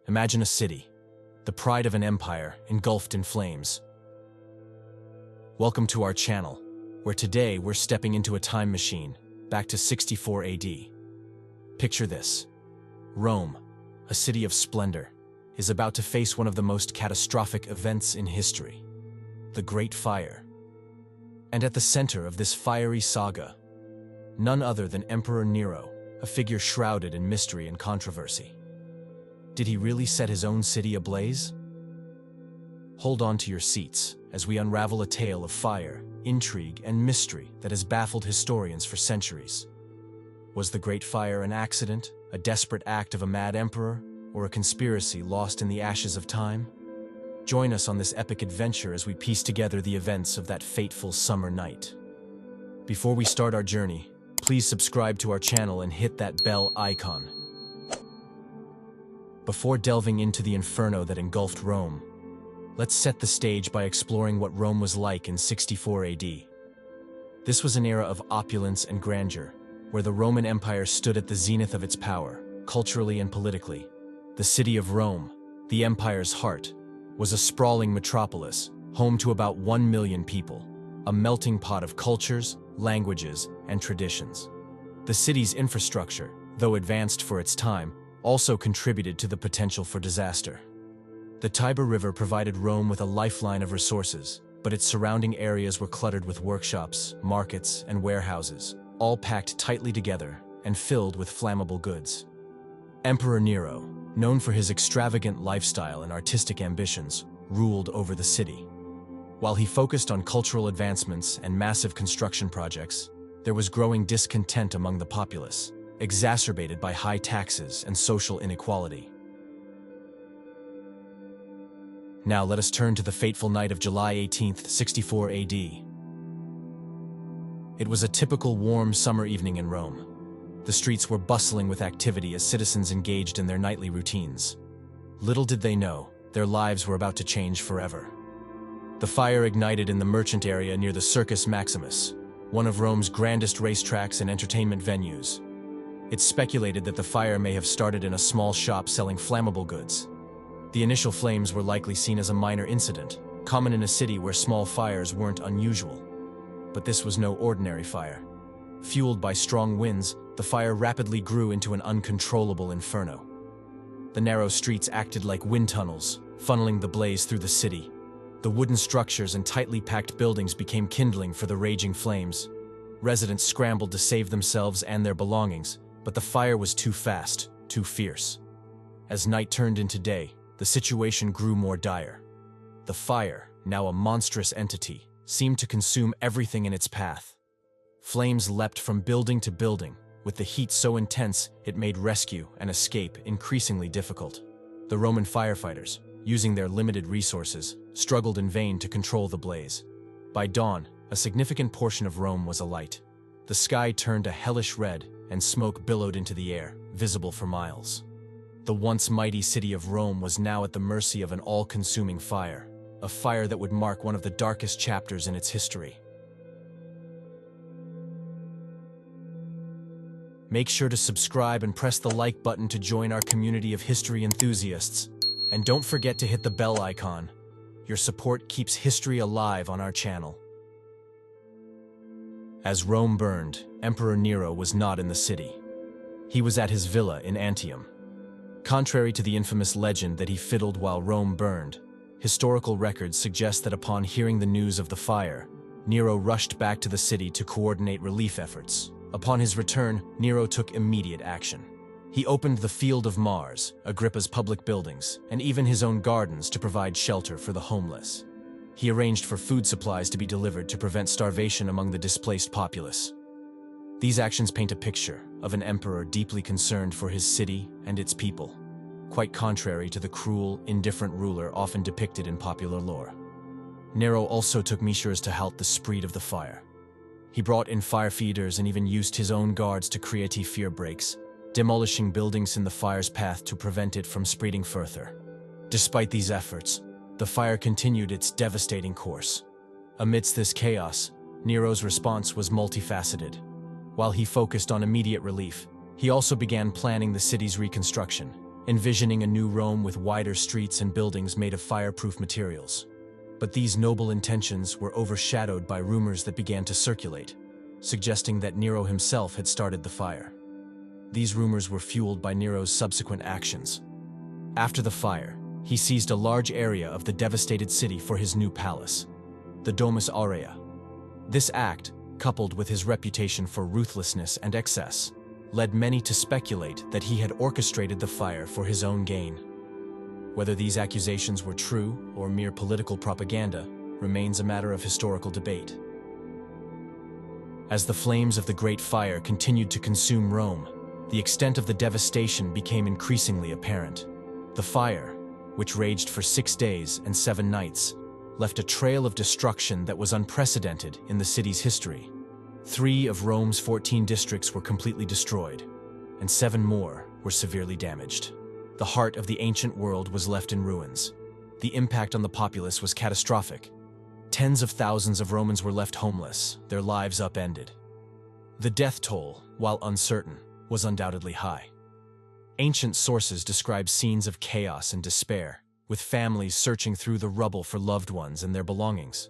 Imagine a city, the pride of an empire engulfed in flames. Welcome to our channel, where today we're stepping into a time machine, back to 64 AD. Picture this. Rome, a city of splendor, is about to face one of the most catastrophic events in history, the Great Fire. And at the center of this fiery saga, none other than Emperor Nero, a figure shrouded in mystery and controversy. Did he really set his own city ablaze? Hold on to your seats as we unravel a tale of fire, intrigue, and mystery that has baffled historians for centuries. Was the Great Fire an accident, a desperate act of a mad emperor, or a conspiracy lost in the ashes of time? Join us on this epic adventure as we piece together the events of that fateful summer night. Before we start our journey, please subscribe to our channel and hit that bell icon. Before delving into the inferno that engulfed Rome, let's set the stage by exploring what Rome was like in 64 AD. This was an era of opulence and grandeur, where the Roman Empire stood at the zenith of its power, culturally and politically. The city of Rome, the empire's heart, was a sprawling metropolis, home to about 1 million people, a melting pot of cultures, languages, and traditions. The city's infrastructure, though advanced for its time, also contributed to the potential for disaster. The Tiber River provided Rome with a lifeline of resources, but its surrounding areas were cluttered with workshops, markets, and warehouses, all packed tightly together and filled with flammable goods. Emperor Nero, known for his extravagant lifestyle and artistic ambitions, ruled over the city. While he focused on cultural advancements and massive construction projects, there was growing discontent among the populace, exacerbated by high taxes and social inequality. Now let us turn to the fateful night of July 18th, 64 AD. It was a typical warm summer evening in Rome. The streets were bustling with activity as citizens engaged in their nightly routines. Little did they know, their lives were about to change forever. The fire ignited in the merchant area near the Circus Maximus, one of Rome's grandest racetracks and entertainment venues. It's speculated that the fire may have started in a small shop selling flammable goods. The initial flames were likely seen as a minor incident, common in a city where small fires weren't unusual. But this was no ordinary fire. Fueled by strong winds, the fire rapidly grew into an uncontrollable inferno. The narrow streets acted like wind tunnels, funneling the blaze through the city. The wooden structures and tightly packed buildings became kindling for the raging flames. Residents scrambled to save themselves and their belongings, but the fire was too fast, too fierce. As night turned into day, the situation grew more dire. The fire, now a monstrous entity, seemed to consume everything in its path. Flames leapt from building to building, with the heat so intense it made rescue and escape increasingly difficult. The Roman firefighters, using their limited resources, struggled in vain to control the blaze. By dawn, a significant portion of Rome was alight. The sky turned a hellish red, and smoke billowed into the air, visible for miles. The once mighty city of Rome was now at the mercy of an all-consuming fire, a fire that would mark one of the darkest chapters in its history. Make sure to subscribe and press the like button to join our community of history enthusiasts. And don't forget to hit the bell icon. Your support keeps history alive on our channel. As Rome burned, Emperor Nero was not in the city. He was at his villa in Antium. Contrary to the infamous legend that he fiddled while Rome burned, historical records suggest that upon hearing the news of the fire, Nero rushed back to the city to coordinate relief efforts. Upon his return, Nero took immediate action. He opened the Field of Mars, Agrippa's public buildings, and even his own gardens to provide shelter for the homeless. He arranged for food supplies to be delivered to prevent starvation among the displaced populace. These actions paint a picture of an emperor deeply concerned for his city and its people, quite contrary to the cruel, indifferent ruler often depicted in popular lore. Nero also took measures to halt the spread of the fire. He brought in fire feeders and even used his own guards to create fear breaks, demolishing buildings in the fire's path to prevent it from spreading further. Despite these efforts, the fire continued its devastating course. Amidst this chaos, Nero's response was multifaceted. While he focused on immediate relief, he also began planning the city's reconstruction. envisioning a new Rome with wider streets and buildings made of fireproof materials. But these noble intentions were overshadowed by rumors that began to circulate, suggesting that Nero himself had started the fire. These rumors were fueled by Nero's subsequent actions. After the fire, he seized a large area of the devastated city for his new palace, the Domus Aurea. This act, coupled with his reputation for ruthlessness and excess, led many to speculate that he had orchestrated the fire for his own gain. Whether these accusations were true or mere political propaganda remains a matter of historical debate. As the flames of the Great Fire continued to consume Rome, the extent of the devastation became increasingly apparent. The fire, which raged for 6 days and 7 nights, left a trail of destruction that was unprecedented in the city's history. 3 of Rome's 14 districts were completely destroyed, and 7 more were severely damaged. The heart of the ancient world was left in ruins. The impact on the populace was catastrophic. Tens of thousands of Romans were left homeless, their lives upended. The death toll, while uncertain, was undoubtedly high. Ancient sources describe scenes of chaos and despair, with families searching through the rubble for loved ones and their belongings.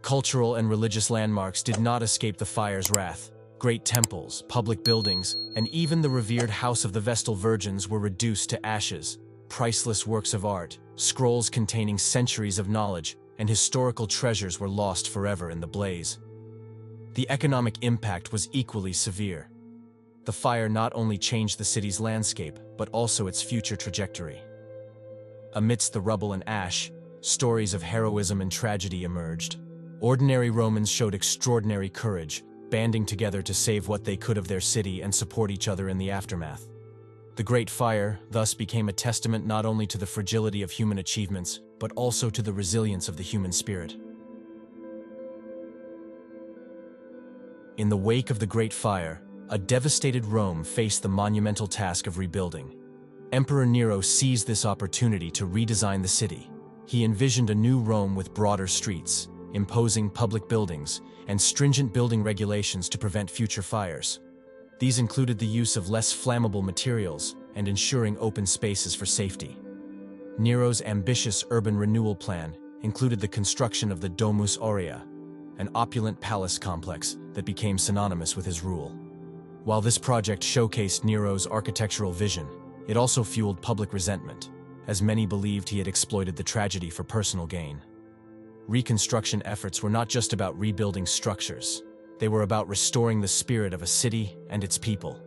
Cultural and religious landmarks did not escape the fire's wrath. Great temples, public buildings, and even the revered House of the Vestal Virgins were reduced to ashes. Priceless works of art, scrolls containing centuries of knowledge, and historical treasures were lost forever in the blaze. The economic impact was equally severe. The fire not only changed the city's landscape, but also its future trajectory. Amidst the rubble and ash, stories of heroism and tragedy emerged. Ordinary Romans showed extraordinary courage, banding together to save what they could of their city and support each other in the aftermath. The Great Fire thus became a testament not only to the fragility of human achievements, but also to the resilience of the human spirit. In the wake of the Great Fire, a devastated Rome faced the monumental task of rebuilding. Emperor Nero seized this opportunity to redesign the city. He envisioned a new Rome with broader streets, imposing public buildings, and stringent building regulations to prevent future fires. These included the use of less flammable materials and ensuring open spaces for safety. Nero's ambitious urban renewal plan included the construction of the Domus Aurea, an opulent palace complex that became synonymous with his rule. While this project showcased Nero's architectural vision, it also fueled public resentment, as many believed he had exploited the tragedy for personal gain. Reconstruction efforts were not just about rebuilding structures. They were about restoring the spirit of a city and its people.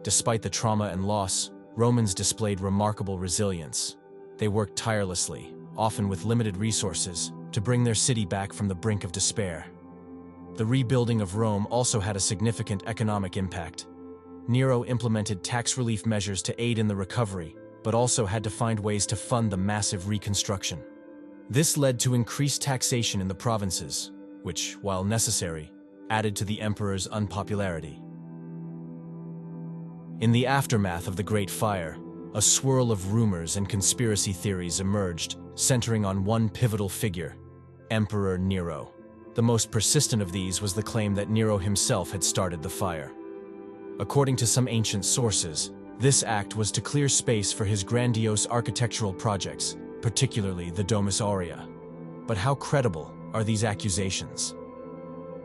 Despite the trauma and loss, Romans displayed remarkable resilience. They worked tirelessly, often with limited resources, to bring their city back from the brink of despair. The rebuilding of Rome also had a significant economic impact. Nero implemented tax relief measures to aid in the recovery, but also had to find ways to fund the massive reconstruction. This led to increased taxation in the provinces, which, while necessary, added to the emperor's unpopularity. In the aftermath of the Great Fire, a swirl of rumors and conspiracy theories emerged, centering on one pivotal figure, Emperor Nero. The most persistent of these was the claim that Nero himself had started the fire. According to some ancient sources, this act was to clear space for his grandiose architectural projects, particularly the Domus Aurea. But how credible are these accusations?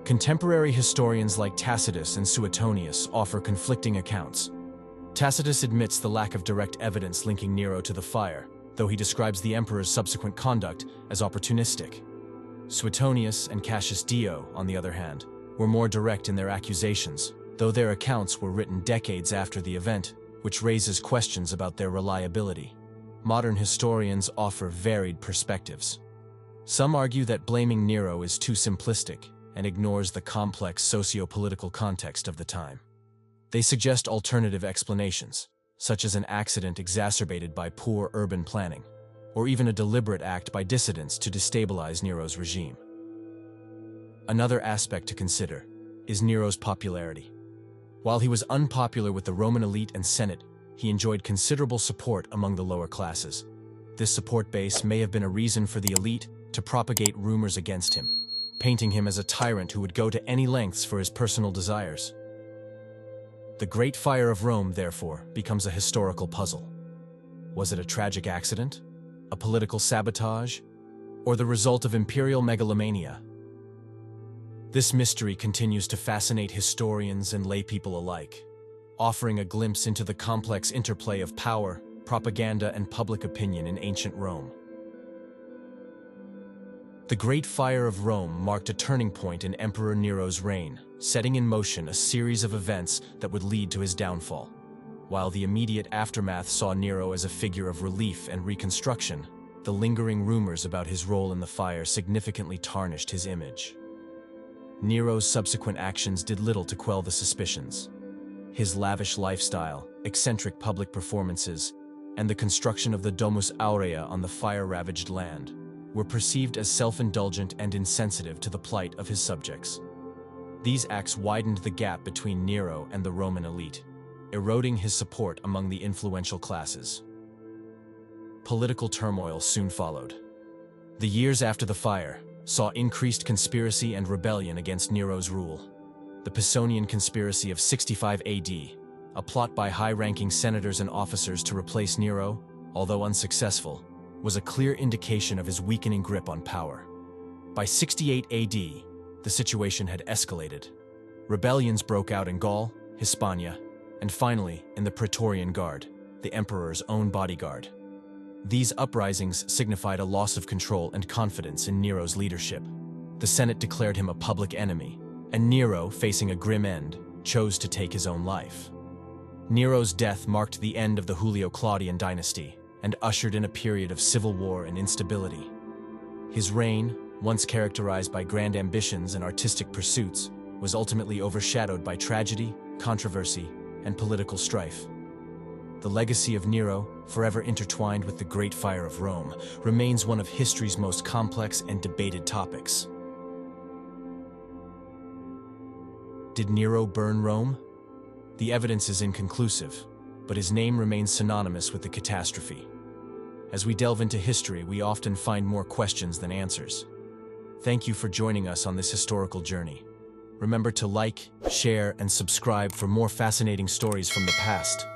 Contemporary historians like Tacitus and Suetonius offer conflicting accounts. Tacitus admits the lack of direct evidence linking Nero to the fire, though he describes the emperor's subsequent conduct as opportunistic. Suetonius and Cassius Dio, on the other hand, were more direct in their accusations, though their accounts were written decades after the event, which raises questions about their reliability. Modern historians offer varied perspectives. Some argue that blaming Nero is too simplistic and ignores the complex socio-political context of the time. They suggest alternative explanations, such as an accident exacerbated by poor urban planning, or even a deliberate act by dissidents to destabilize Nero's regime. Another aspect to consider is Nero's popularity. While he was unpopular with the Roman elite and Senate, he enjoyed considerable support among the lower classes. This support base may have been a reason for the elite to propagate rumors against him, painting him as a tyrant who would go to any lengths for his personal desires. The Great Fire of Rome, therefore, becomes a historical puzzle. Was it a tragic accident? A political sabotage? Or the result of imperial megalomania? This mystery continues to fascinate historians and laypeople alike, offering a glimpse into the complex interplay of power, propaganda, and public opinion in ancient Rome. The Great Fire of Rome marked a turning point in Emperor Nero's reign, setting in motion a series of events that would lead to his downfall. While the immediate aftermath saw Nero as a figure of relief and reconstruction, the lingering rumors about his role in the fire significantly tarnished his image. Nero's subsequent actions did little to quell the suspicions. His lavish lifestyle, eccentric public performances, and the construction of the Domus Aurea on the fire-ravaged land were perceived as self-indulgent and insensitive to the plight of his subjects. These acts widened the gap between Nero and the Roman elite, eroding his support among the influential classes. Political turmoil soon followed. The years after the fire saw increased conspiracy and rebellion against Nero's rule. The Pisonian Conspiracy of 65 AD, a plot by high-ranking senators and officers to replace Nero, although unsuccessful, was a clear indication of his weakening grip on power. By 68 AD, the situation had escalated. Rebellions broke out in Gaul, Hispania, and finally in the Praetorian Guard, the emperor's own bodyguard. These uprisings signified a loss of control and confidence in Nero's leadership. The Senate declared him a public enemy, and Nero, facing a grim end, chose to take his own life. Nero's death marked the end of the Julio-Claudian dynasty and ushered in a period of civil war and instability. His reign, once characterized by grand ambitions and artistic pursuits, was ultimately overshadowed by tragedy, controversy, and political strife. The legacy of Nero, forever intertwined with the Great Fire of Rome, remains one of history's most complex and debated topics. Did Nero burn Rome? The evidence is inconclusive, but his name remains synonymous with the catastrophe. As we delve into history, we often find more questions than answers. Thank you for joining us on this historical journey. Remember to like, share, and subscribe for more fascinating stories from the past.